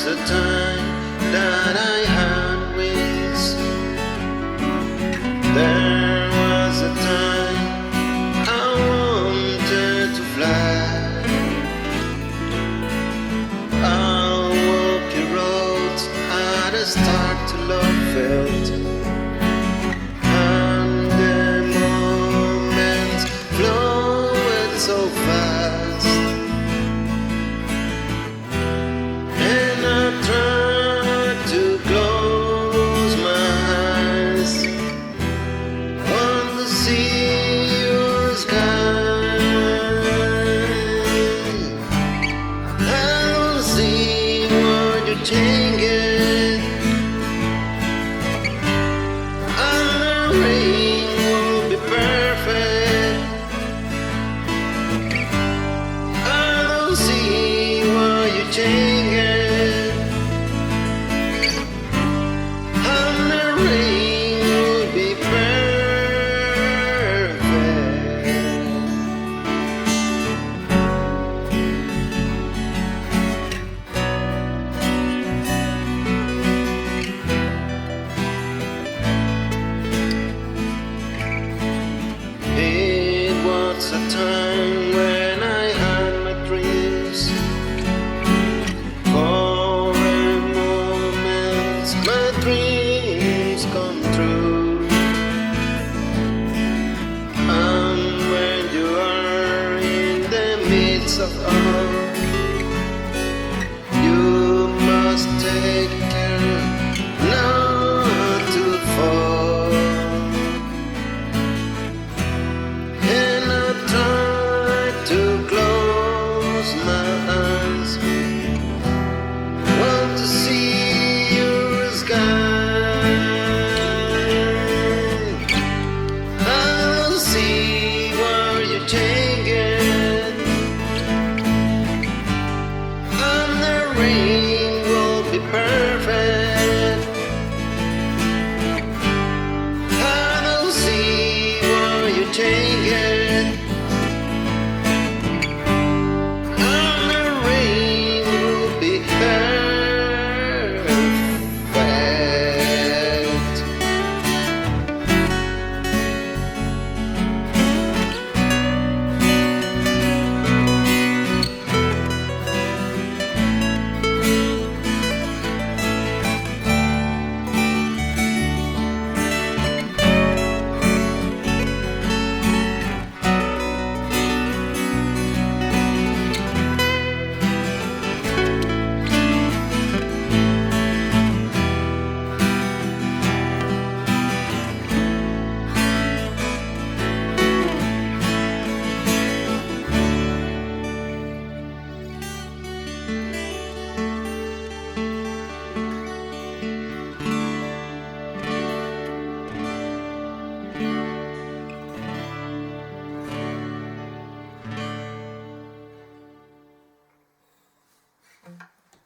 a time that I had wings. There was a time I wanted to fly. I'll walk your roads at a start to love felt. And the moments flowed so fast. And I tried to close my eyes, want to see your sky. I don't see what you're changing, and the rain will be perfect. I don't see what you're changing, and the rain will be perfect. It was a time when I had my dreams. For a moment my dreams come true. And when you are in the midst of all, you must take care not to fall. And I tried to close my eyes, want to see your sky. I don't see where you're changing, and the rain will be perfect. I don't see where you're changing, and the rain will be perfect.